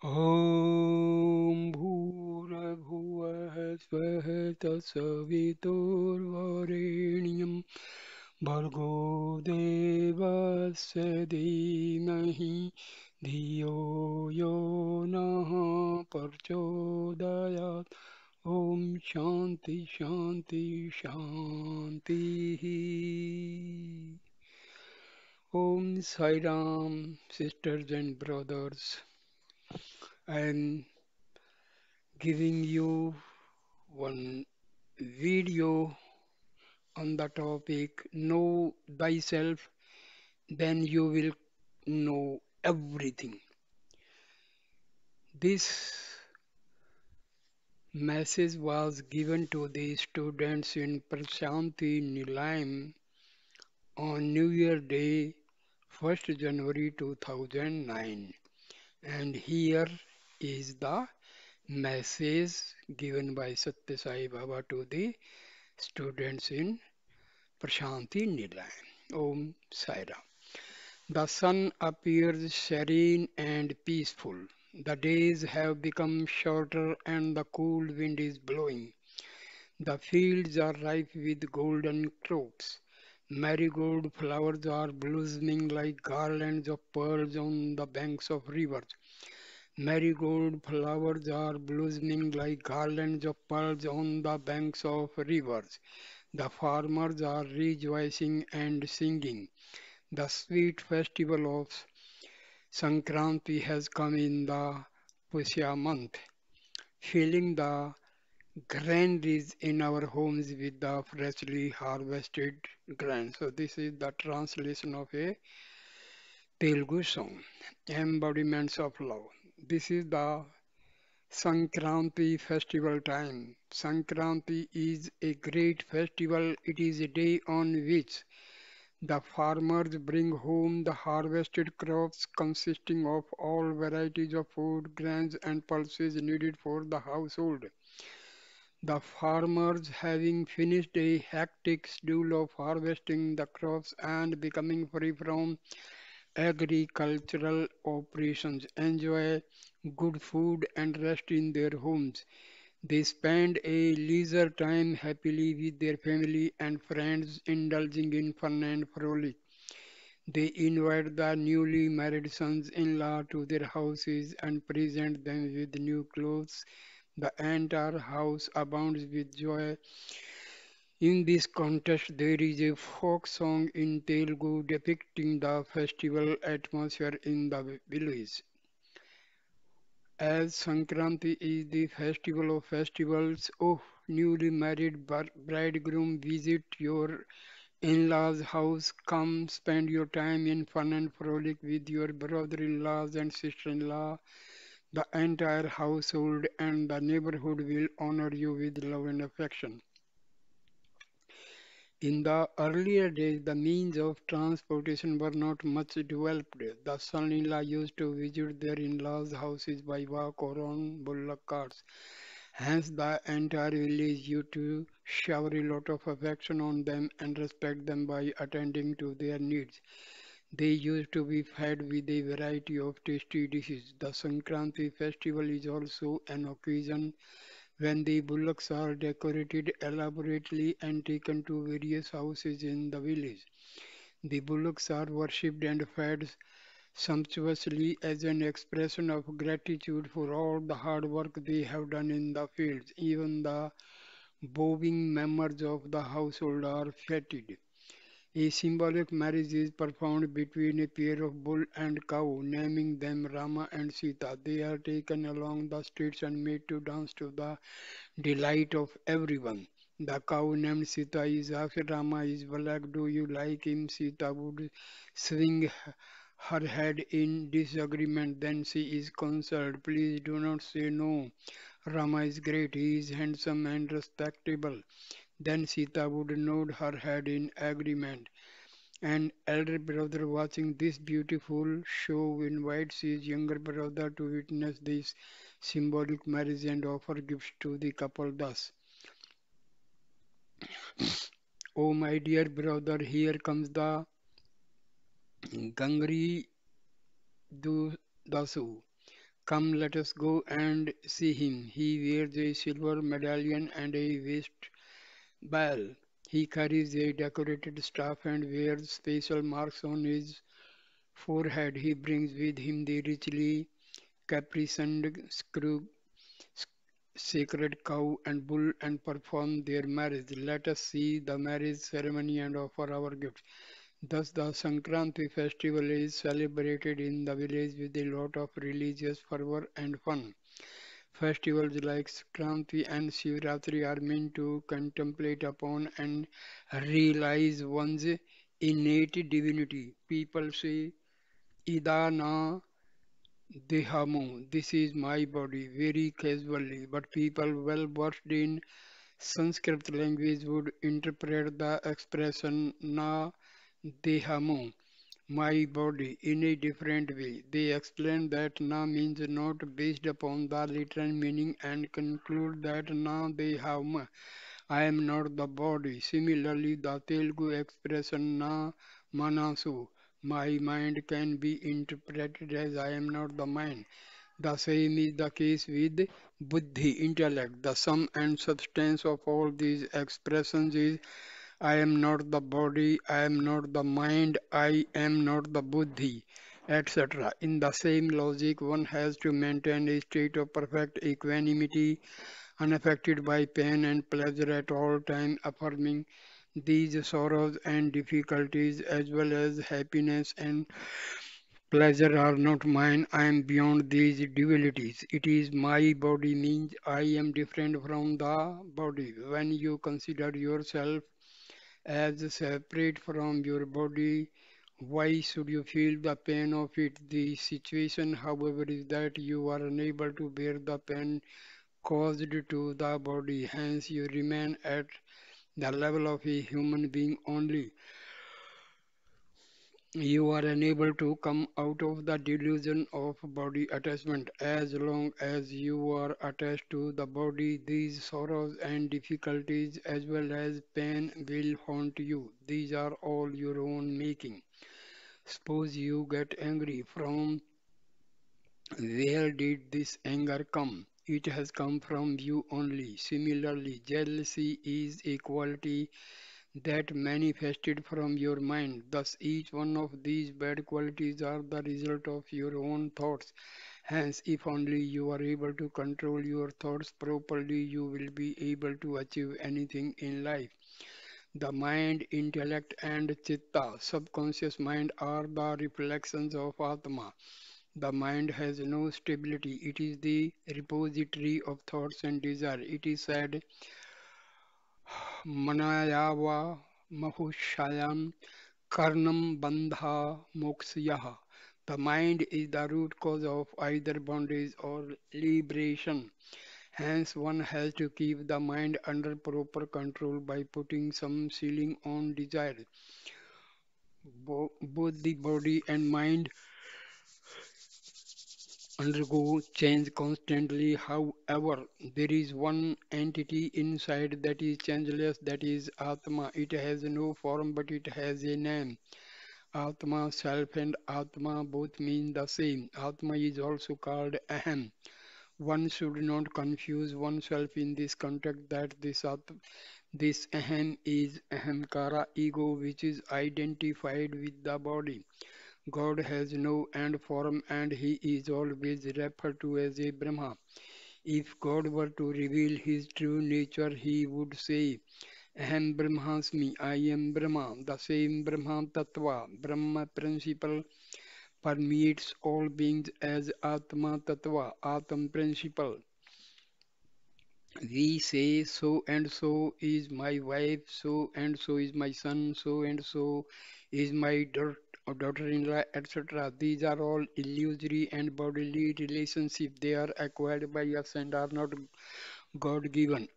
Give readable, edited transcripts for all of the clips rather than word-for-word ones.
ॐ भूर्भुवः स्वः तत्सवितुर्वरेण्यं भर्गो देवस्य धीमहि धियो यो नः प्रचोदयात् ॐ शान्ति शान्ति शान्तिः Om Sai Ram, sisters and brothers. I am giving you one video on the topic Know Thyself, then you will know everything. This message was given to the students in Prashanti Nilayam on New Year Day, 1st January 2009. And here is the message given by Satya Sai Baba to the students in Prashanti Nilayam. Om Sai Ram. The sun appears serene and peaceful. The days have become shorter and the cool wind is blowing. The fields are ripe with golden crops. Marigold flowers are blossoming like garlands of pearls on the banks of rivers. Marigold flowers are blossoming like garlands of pearls on the banks of rivers. The farmers are rejoicing and singing. The sweet festival of Sankranti has come in the Pusya month, filling the granaries in our homes with the freshly harvested grain. So this is the translation of a Telugu song, Embodiments of Love. This is the Sankranti festival time. Sankranti is a great festival. It is a day on which the farmers bring home the harvested crops consisting of all varieties of food, grains, and pulses needed for the household. The farmers, having finished a hectic schedule of harvesting the crops and becoming free from agricultural operations, enjoy good food and rest in their homes. They spend a leisure time happily with their family and friends, indulging in fun and frolic. They invite the newly married sons-in-law to their houses and present them with new clothes. The entire house abounds with joy. In this context, there is a folk song in Telugu depicting the festival atmosphere in the village. As Sankranti is the festival of festivals, oh, newly married bridegroom, visit your in-laws' house, come spend your time in fun and frolic with your brother-in-laws and sister-in-law. The entire household and the neighborhood will honor you with love and affection. In the earlier days, the means of transportation were not much developed. The son-in-law used to visit their in-laws' houses by walk or on bullock carts. Hence, the entire village used to shower a lot of affection on them and respect them by attending to their needs. They used to be fed with a variety of tasty dishes. The Sankranti festival is also an occasion when the bullocks are decorated elaborately and taken to various houses in the village. The bullocks are worshipped and fed sumptuously as an expression of gratitude for all the hard work they have done in the fields. Even the bowing members of the household are feted. A symbolic marriage is performed between a pair of bull and cow, naming them Rama and Sita. They are taken along the streets and made to dance to the delight of everyone. The cow named Sita is asked Rama is black, do you like him? Sita would swing her head in disagreement. Then she is consoled. Please do not say no. Rama is great. He is handsome and respectable. Then Sita would nod her head in agreement. An elder brother watching this beautiful show invites his younger brother to witness this symbolic marriage and offer gifts to the couple thus. Oh, my dear brother, here comes the Gangri Dasu. Come, let us go and see him. He wears a silver medallion and a waist bell. He carries a decorated staff and wears special marks on his forehead. He brings with him the richly caparisoned sacred cow and bull and perform their marriage. Let us see the marriage ceremony and offer our gifts. Thus, the Sankranti festival is celebrated in the village with a lot of religious fervor and fun. Festivals like Sankranti and Shivratri are meant to contemplate upon and realize one's innate divinity. People say, Ida na dehamo, this is my body, very casually, but people well versed in Sanskrit language would interpret the expression na dehamo, my body, in a different way. They explain that na means not based upon the literal meaning and conclude that na deham, I am not the body. Similarly, the Telugu expression na manasu, my mind can be interpreted as I am not the mind. The same is the case with buddhi, intellect. The sum and substance of all these expressions is I am not the body, I am not the mind, I am not the buddhi, etc. In the same logic, one has to maintain a state of perfect equanimity, unaffected by pain and pleasure at all times, affirming these sorrows and difficulties as well as happiness and pleasure are not mine, I am beyond these dualities. It is my body means I am different from the body. When you consider yourself as separate from your body, why should you feel the pain of it? The situation, however, is that you are unable to bear the pain caused to the body, hence you remain at the level of a human being only. You are unable to come out of the delusion of body attachment. As long as you are attached to the body, these sorrows and difficulties as well as pain will haunt you. These are all your own making. Suppose you get angry. From where did this anger come? It has come from you only. Similarly, jealousy is a quality that manifested from your mind. Thus, each one of these bad qualities are the result of your own thoughts. Hence, if only you are able to control your thoughts properly, you will be able to achieve anything in life. The mind, intellect, and chitta, subconscious mind, are the reflections of Atma. The mind has no stability. It is the repository of thoughts and desire. It is said, Manayava Mahushayam Karnam Bandha Moksyaha. The mind is the root cause of either bondage or liberation. Hence, one has to keep the mind under proper control by putting some ceiling on desire. Both the body and mind undergo change constantly. However, there is one entity inside that is changeless, that is Atma. It has no form but it has a name. Atma, self, and Atma both mean the same. Atma is also called Aham. One should not confuse oneself in this context that this Aham is Ahamkara, ego, which is identified with the body. God has no end form and he is always referred to as a Brahma. If God were to reveal his true nature, he would say, Aham Brahmasmi, I am Brahma. The same Brahma Tattva, Brahma principle, permeates all beings as Atma Tattva, Atam principle. We say so and so is my wife, so and so is my son, so and so is my daughter-in-law, etc. These are all illusory and bodily relationships. They are acquired by us and are not God-given.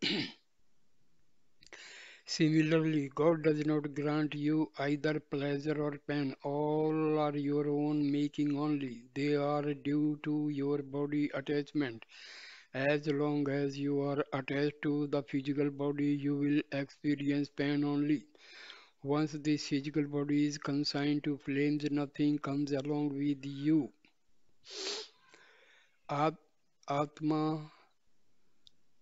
Similarly, God does not grant you either pleasure or pain. All are your own making only. They are due to your body attachment. As long as you are attached to the physical body, you will experience pain only. Once this physical body is consigned to flames, nothing comes along with you. At- Atma,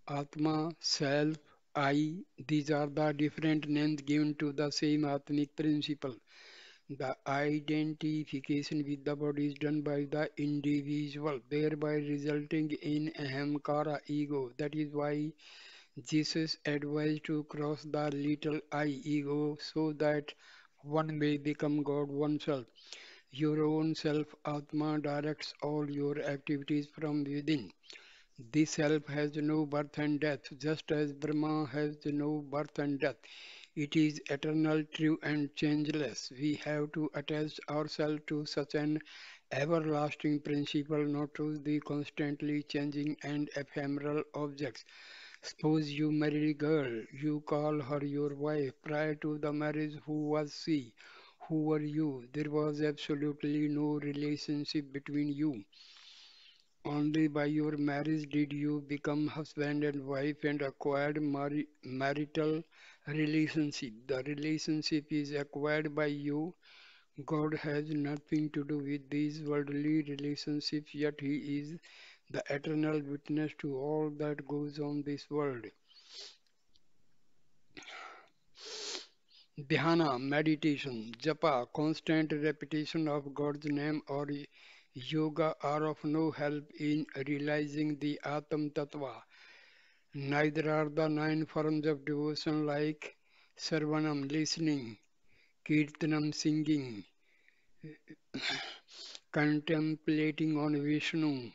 Atma, self, I. These are the different names given to the same Atmic principle. The identification with the body is done by the individual, thereby resulting in ahamkara ego. That is why Jesus advised to cross the little I ego so that one may become God oneself. Your own self, Atma, directs all your activities from within. This self has no birth and death, just as Brahma has no birth and death. It is eternal, true, and changeless. We have to attach ourselves to such an everlasting principle, not to the constantly changing and ephemeral objects. Suppose you marry a girl, you call her your wife. Prior to the marriage, who was she? Who were you? There was absolutely no relationship between you. Only by your marriage did you become husband and wife and acquired marital relationship. The relationship is acquired by you. God has nothing to do with these worldly relationships, yet He is the eternal witness to all that goes on this world. Dhyana, meditation, japa, constant repetition of God's name or yoga are of no help in realizing the Atam Tattva. Neither are the nine forms of devotion like Sarvanam, listening, Kirtanam, singing, contemplating on Vishnu,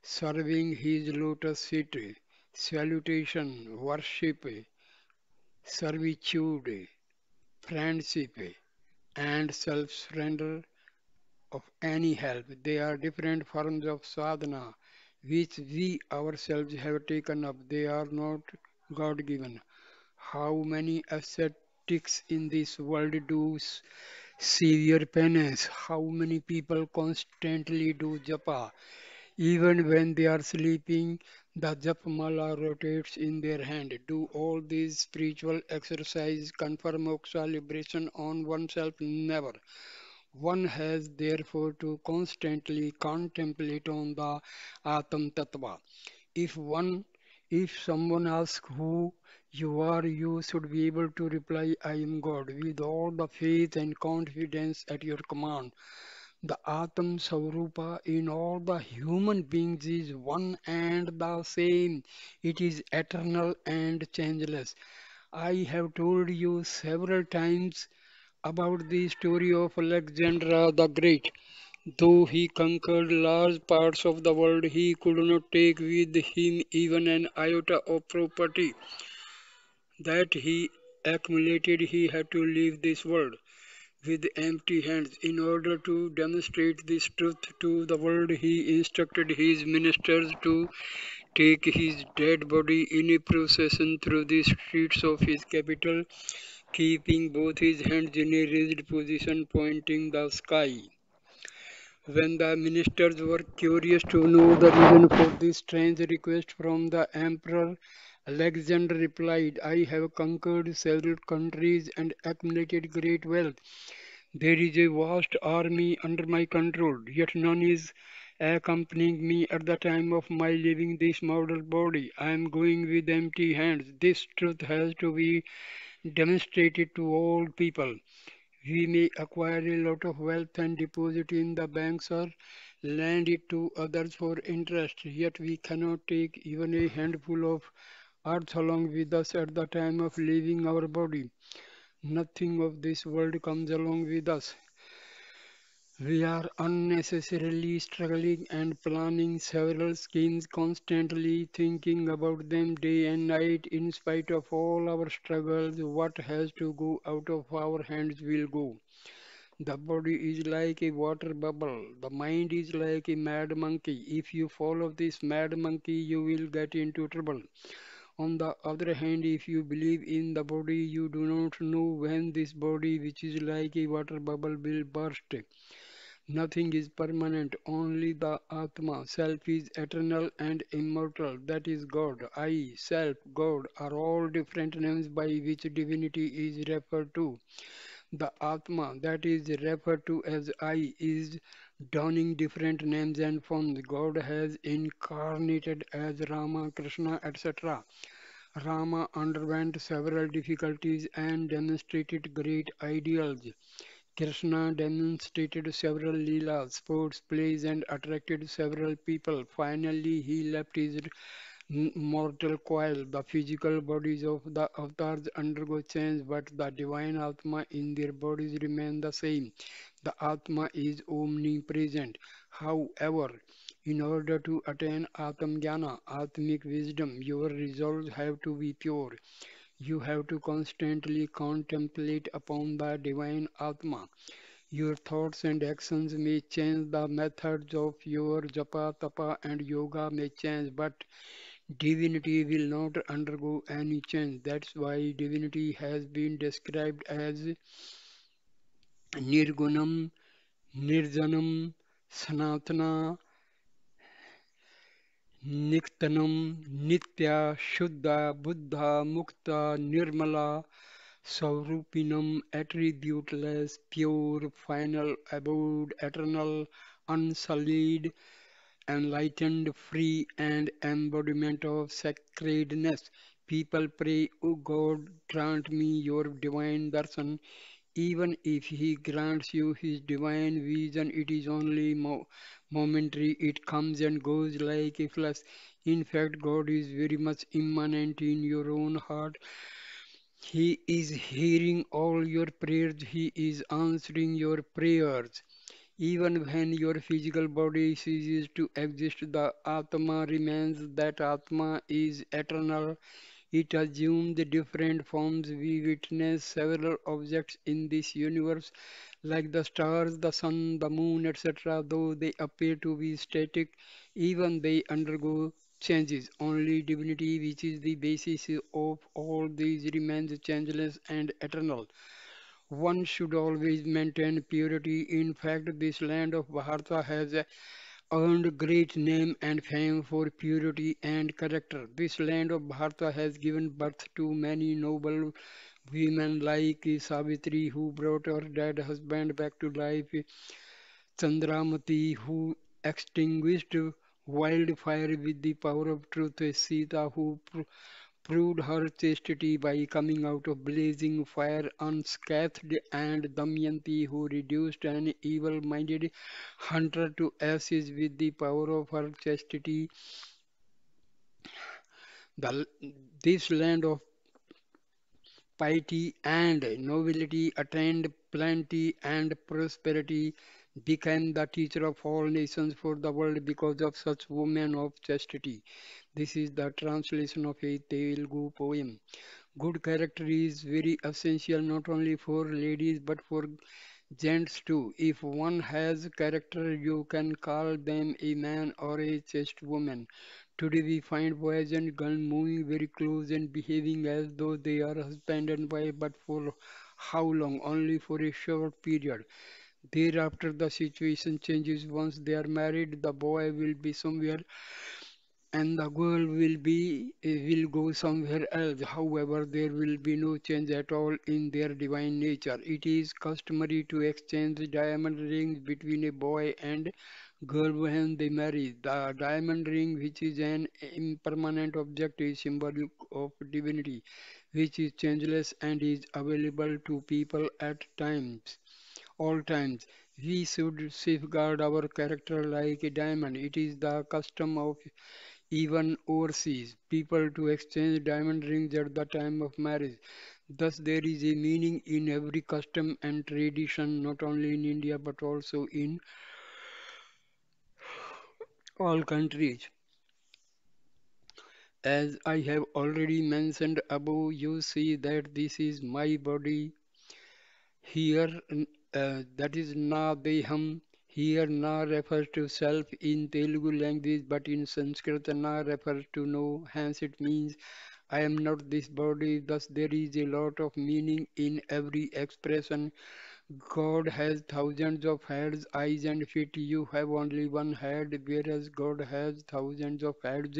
serving his lotus feet, salutation, worship, servitude, friendship, and self surrender of any help. They are different forms of sadhana which we ourselves have taken up. They are not God given. How many ascetics in this world do severe penance? How many people constantly do japa? Even when they are sleeping, the japmala rotates in their hand. Do all these spiritual exercise confer moksha liberation on oneself? Never. One has therefore to constantly contemplate on the Atam Tattva. If one, if someone asks who you are, you should be able to reply, I am God, with all the faith and confidence at your command. The Atam Saurupa in all the human beings is one and the same. It is eternal and changeless. I have told you several times about the story of Alexander the Great. Though he conquered large parts of the world, he could not take with him even an iota of property that he accumulated. He had to leave this world with empty hands. In order to demonstrate this truth to the world, he instructed his ministers to take his dead body in a procession through the streets of his capital, keeping both his hands in a raised position pointing the sky. When the ministers were curious to know the reason for this strange request from the emperor, Alexander replied, I have conquered several countries and accumulated great wealth. There is a vast army under my control, yet none is accompanying me at the time of my leaving this mortal body. I am going with empty hands. This truth has to be demonstrated to all people. We may acquire a lot of wealth and deposit in the banks or lend it to others for interest, yet we cannot take even a handful of earth along with us at the time of leaving our body. Nothing of this world comes along with us. We are unnecessarily struggling and planning several schemes, constantly thinking about them day and night. In spite of all our struggles, what has to go out of our hands will go. The body is like a water bubble. The mind is like a mad monkey. If you follow this mad monkey, you will get into trouble. On the other hand, if you believe in the body, you do not know when this body, which is like a water bubble, will burst. Nothing is permanent, only the Atma, self is eternal and immortal. That is God. I, self, God are all different names by which divinity is referred to. The Atma that is referred to as I is donning different names and forms. God has incarnated as Rama, Krishna, etc. Rama underwent several difficulties and demonstrated great ideals. Krishna demonstrated several leelas, sports, plays, and attracted several people. Finally, he left his mortal coil. The physical bodies of the avatars undergo change, but the divine Atma in their bodies remain the same. The Atma is omnipresent. However, in order to attain Atma Jnana, Atmic wisdom, your resolves have to be pure. You have to constantly contemplate upon the divine Atma. Your thoughts and actions may change, the methods of your japa, tapa, and yoga may change, but divinity will not undergo any change. That's why divinity has been described as nirgunam, nirjanam, sanatana, niktanam, nitya, shuddha, buddha, mukta, nirmala, Saurupinam, attributeless, pure, final abode, eternal, unsullied, enlightened, free, and embodiment of sacredness. People pray, O God, grant me your divine darshan. Even if He grants you His divine vision, it is only momentary. It comes and goes like a flash. In fact, God is very much immanent in your own heart. He is hearing all your prayers. He is answering your prayers. Even when your physical body ceases to exist, the Atma remains. That Atma is eternal. It assumes different forms. We witness several objects in this universe, like the stars, the sun, the moon, etc. Though they appear to be static, even they undergo changes. Only divinity, which is the basis of all these, remains changeless and eternal. One should always maintain purity. In fact, this land of Bharata has earned great name and fame for purity and character. This land of Bharata has given birth to many noble women like Savitri, who brought her dead husband back to life, Chandramati, who extinguished wildfire with the power of truth, Sita, who proved her chastity by coming out of blazing fire unscathed, and Damayanti, who reduced an evil-minded hunter to ashes with the power of her chastity. The, this land of piety and nobility attained plenty and prosperity, became the teacher of all nations for the world because of such women of chastity. This is the translation of a Telugu poem. Good character is very essential not only for ladies but for gents too. If one has character, you can call them a man or a chaste woman. Today we find boys and girls moving very close and behaving as though they are husband and wife, but for how long? Only for a short period. Thereafter the situation changes. Once they are married, the boy will be somewhere and the girl will go somewhere else. However, there will be no change at all in their divine nature. It is customary to exchange diamond rings between a boy and girl when they marry. The diamond ring, which is an impermanent object, is symbolic of divinity, which is changeless and is available to people at times, all times. We should safeguard our character like a diamond. It is the custom of even overseas people to exchange diamond rings at the time of marriage. Thus, there is a meaning in every custom and tradition, not only in India but also in all countries. As I have already mentioned above, you see that this is my body. Here, that is na deham. Here, na refers to self in Telugu language, but in Sanskrit, na refers to no. Hence, it means I am not this body. Thus, there is a lot of meaning in every expression. God has thousands of heads, eyes, and feet. You have only one head, whereas God has thousands of heads.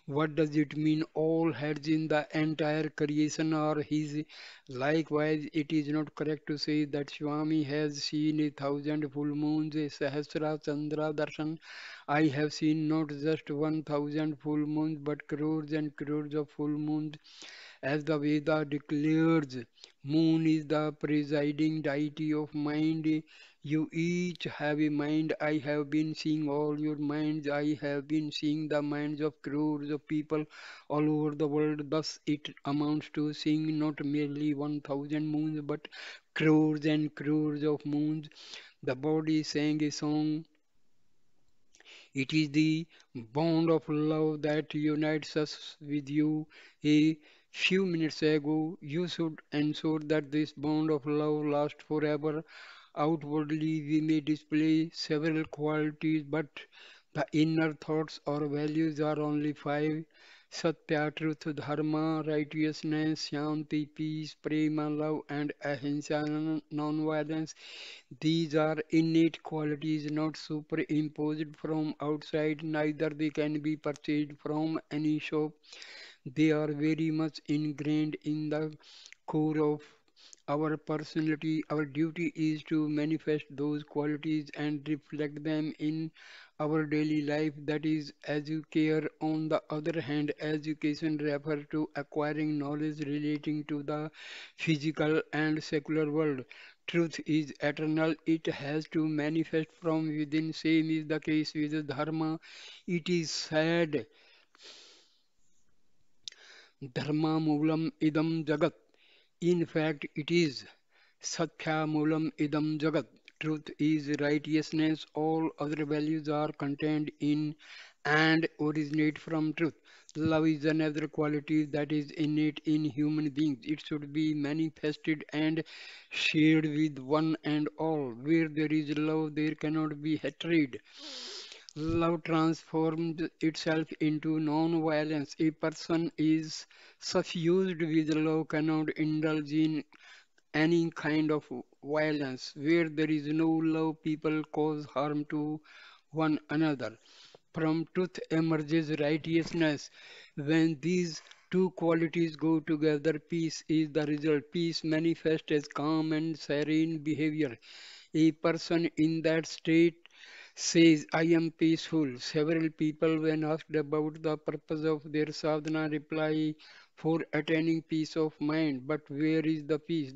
What does it mean? All heads in the entire creation are his. Likewise, it is not correct to say that Swami has seen 1,000 full moons, a Sahasra Chandra Darshan. I have seen not just 1,000 full moons, but crores and crores of full moons. As the Veda declares, moon is the presiding deity of mind. You each have a mind. I have been seeing all your minds. I have been seeing the minds of crores of people all over the world. Thus, it amounts to seeing not merely 1,000 moons, but crores and crores of moons. The body sang a song. It is the bond of love that unites us with you. A few minutes ago, you should ensure that this bond of love lasts forever. Outwardly, we may display several qualities, but the inner thoughts or values are only five. Satya, truth, dharma, righteousness, shanti, peace, prema, love, and ahimsa, non-violence. These are innate qualities not superimposed from outside, neither they can be purchased from any shop. They are very much ingrained in the core of our personality. Our duty is to manifest those qualities and reflect them in our daily life. That is educare. On the other hand, education refers to acquiring knowledge relating to the physical and secular world. Truth is eternal. It has to manifest from within. Same is the case with dharma. It is said, dharma moolam idam jagat. In fact, it is Satya Moolam Idam Jagat. Truth is righteousness. All other values are contained in and originate from truth. Love is another quality that is innate in human beings. It should be manifested and shared with one and all. Where there is love, there cannot be hatred. Love transforms itself into non-violence. A person is suffused with love cannot indulge in any kind of violence. Where there is no love, people cause harm to one another. From truth emerges righteousness. When these two qualities go together, peace is the result. Peace manifests as calm and serene behavior. A person in that state says, I am peaceful. Several people, when asked about the purpose of their sadhana, reply, for attaining peace of mind. But where is the peace?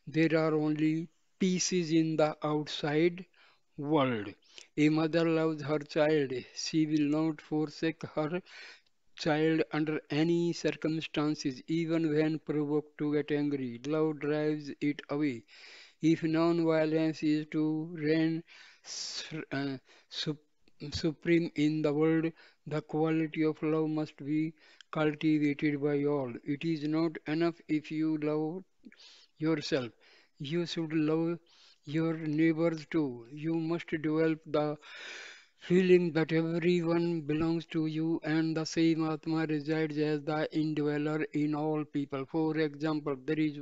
There are only pieces in the outside world. A mother loves her child. She will not forsake her child under any circumstances, even when provoked to get angry. Love drives it away. If non-violence is to reign sup- supreme in the world, the quality of love must be cultivated by all. It is not enough if you love yourself. You should love your neighbors too. You must develop the feeling that everyone belongs to you and the same Atma resides as the indweller in all people. For example, there is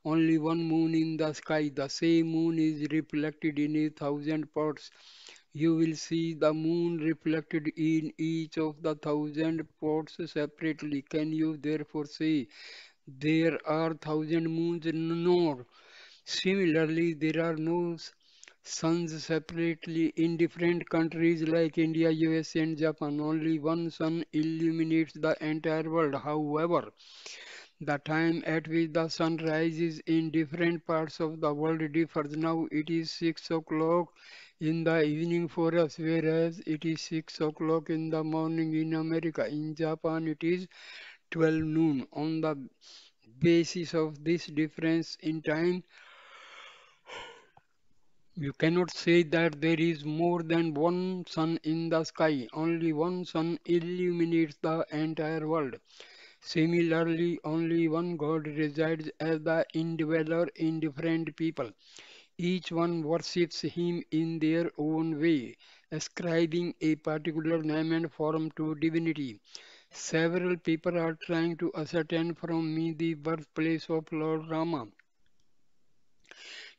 only one moon in the sky. The same moon is reflected in 1,000 pots. You will see the moon reflected in each of the 1,000 pots separately. Can you therefore say there are 1,000 moons? No. Similarly, there are no suns separately in different countries like India, USA, and Japan. Only one sun illuminates the entire world. However, the time at which the sun rises in different parts of the world differs. Now it is 6 o'clock in the evening for us, whereas it is 6 o'clock in the morning in America. In Japan, it is 12 noon. On the basis of this difference in time, you cannot say that there is more than one sun in the sky. Only one sun illuminates the entire world. Similarly, only one God resides as the indweller in different people. Each one worships him in their own way, ascribing a particular name and form to divinity. Several people are trying to ascertain from me the birthplace of Lord Rama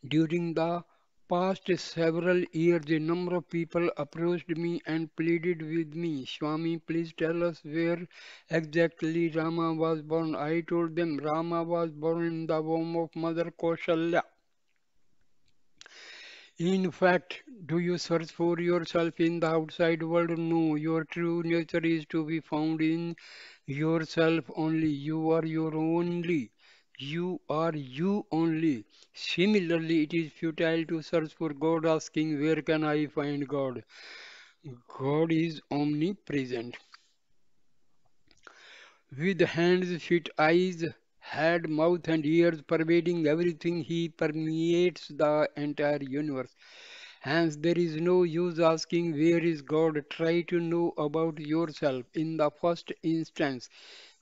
during the past several years, a number of people approached me and pleaded with me, Swami, please tell us where exactly Rama was born. I told them Rama was born in the womb of Mother Kaushalya. In fact, do you search for yourself in the outside world? No, your true nature is to be found in yourself only. You are your only. You are you only. Similarly, it is futile to search for God asking, where can I find God? God is omnipresent. With hands, feet, eyes, head, mouth, and ears pervading everything, He permeates the entire universe. Hence, there is no use asking where is God. Try to know about yourself in the first instance.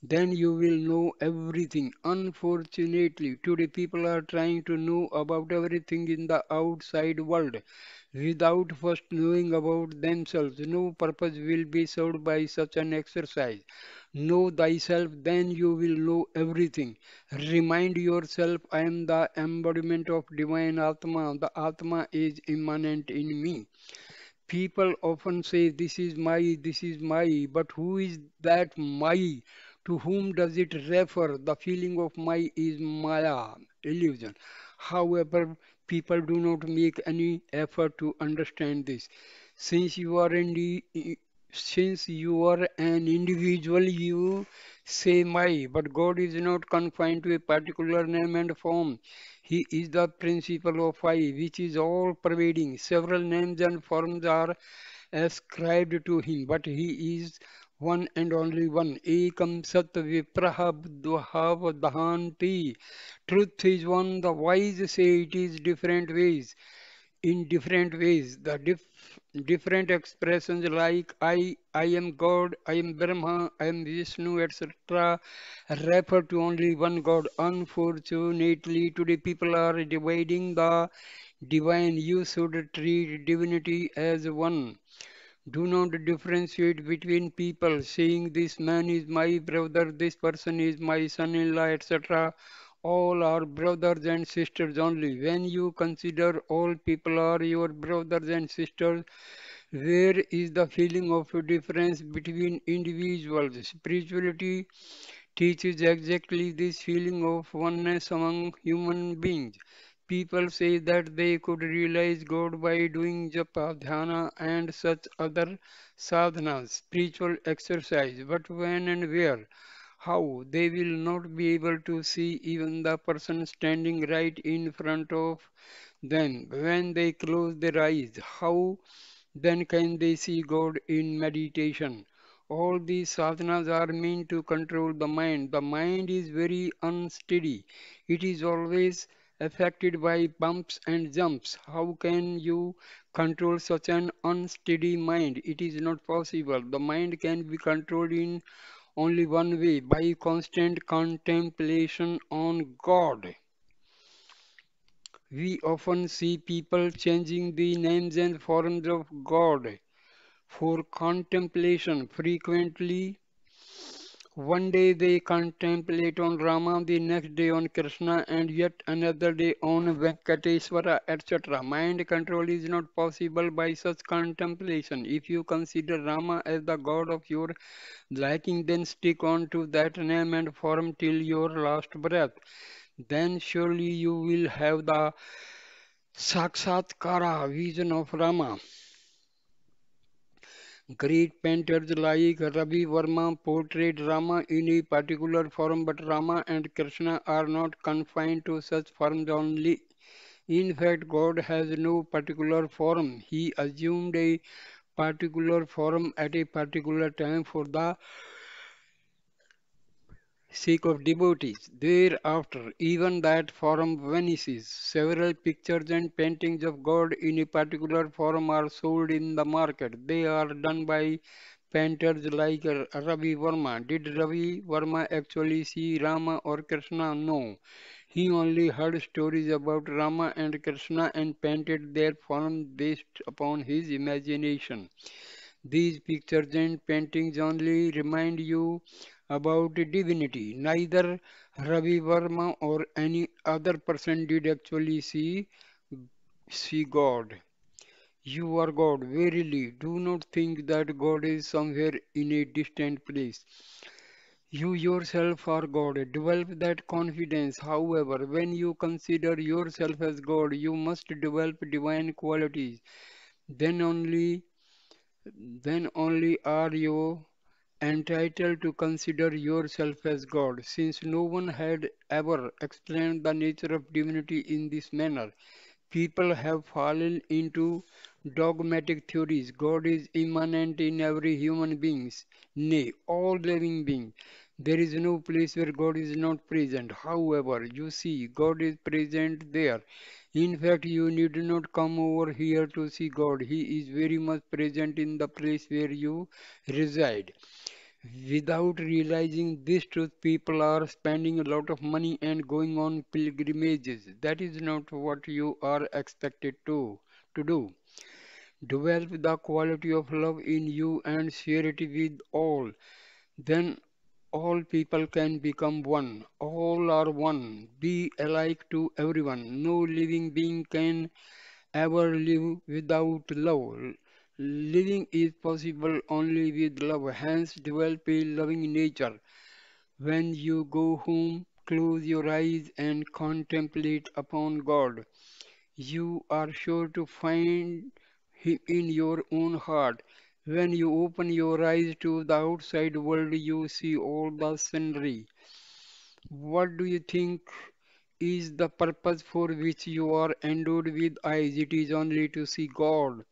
Then you will know everything. Unfortunately, today people are trying to know about everything in the outside world without first knowing about themselves. No purpose will be served by such an exercise. Know thyself, then you will know everything. Remind yourself, I am the embodiment of divine Atma. The Atma is immanent in me. People often say, this is my, but who is that my? To whom does it refer? The feeling of my is Maya, illusion. However, people do not make any effort to understand this. Since you are in the, since you are an individual, you say my, but God is not confined to a particular name and form. He is the principle of I, which is all pervading. Several names and forms are ascribed to him, but he is one and only one. Ekam sat vipraha buddhaha dahanti. Truth is one, the wise say it is different ways. In different ways, the different expressions like I am God, I am Brahma, I am Vishnu, etc. refer to only one God. Unfortunately, today people are dividing the divine. You should treat divinity as one. Do not differentiate between people, saying this man is my brother, this person is my son-in-law, etc. All are brothers and sisters only. When you consider all people are your brothers and sisters, where is the feeling of difference between individuals? Spirituality teaches exactly this feeling of oneness among human beings. People say that they could realize God by doing japa, dhyana, and such other sadhanas, spiritual exercise. But when and where? How? They will not be able to see even the person standing right in front of them. When they close their eyes, how then can they see God in meditation? All these sadhanas are meant to control the mind. The mind is very unsteady. It is always affected by bumps and jumps. How can you control such an unsteady mind? It is not possible. The mind can be controlled in only one way, by constant contemplation on God. We often see people changing the names and forms of God for contemplation. Frequently, one day they contemplate on Rama, the next day on Krishna, and yet another day on Venkateswara, etc. Mind control is not possible by such contemplation. If you consider Rama as the god of your liking, then stick on to that name and form till your last breath. Then surely you will have the Sakshatkara vision of Rama. Great painters like Ravi Verma portrayed Rama in a particular form, but Rama and Krishna are not confined to such forms only. In fact, God has no particular form. He assumed a particular form at a particular time for the sake of devotees. Thereafter, even that form vanishes. Several pictures and paintings of God in a particular form are sold in the market. They are done by painters like Ravi Verma. Did Ravi Verma actually see Rama or Krishna? No. He only heard stories about Rama and Krishna and painted their form based upon his imagination. These pictures and paintings only remind you about divinity. Neither Ravi Verma or any other person did actually see see God. You are God, verily. Do not think that God is somewhere in a distant place. You yourself are God. Develop that confidence. However, when you consider yourself as God, you must develop divine qualities. Then only, then only are you entitled to consider yourself as God, since no one had ever explained the nature of divinity in this manner. People have fallen into dogmatic theories. God is immanent in every human being, nay, all living beings. There is no place where God is not present. However, you see, God is present there. In fact, you need not come over here to see God. He is very much present in the place where you reside. Without realizing this truth, people are spending a lot of money and going on pilgrimages. That is not what you are expected to do. Develop the quality of love in you and share it with all. Then all people can become one. All are one. Be alike to everyone. No living being can ever live without love. Living is possible only with love. Hence, develop a loving nature. When you go home, close your eyes and contemplate upon God. You are sure to find Him in your own heart. When you open your eyes to the outside world, you see all the scenery. What do you think is the purpose for which you are endowed with eyes? It is only to see God.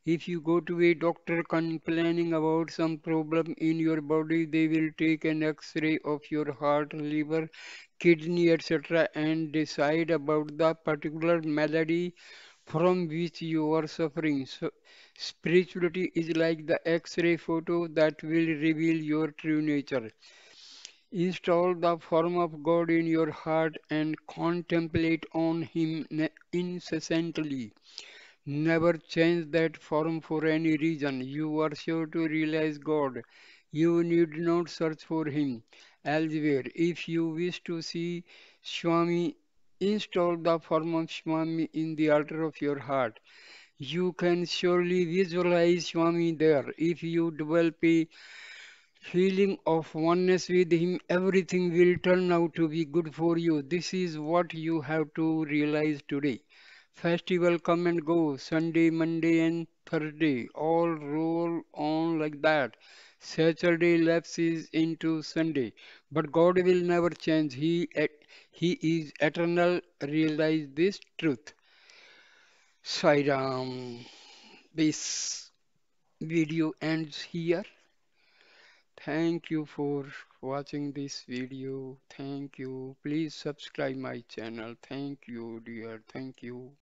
If you go to a doctor complaining about some problem in your body, they will take an X-ray of your heart, liver, kidney, etc. and decide about the particular malady from which you are suffering. So, spirituality is like the X-ray photo that will reveal your true nature. Install the form of God in your heart and contemplate on Him incessantly. Never change that form for any reason. You are sure to realize God. You need not search for Him elsewhere. If you wish to see Swami, install the form of Swami in the altar of your heart. You can surely visualize Swami there. If you develop a feeling of oneness with Him, everything will turn out to be good for you. This is what you have to realize today. Festival come and go, Sunday, Monday, and Thursday, all roll on like that. Saturday lapses into Sunday, but God will never change. He is eternal. Realize this truth. Sai Ram. This video ends here. Thank you for watching this video. Thank you. Please subscribe my channel. Thank you, dear. Thank you.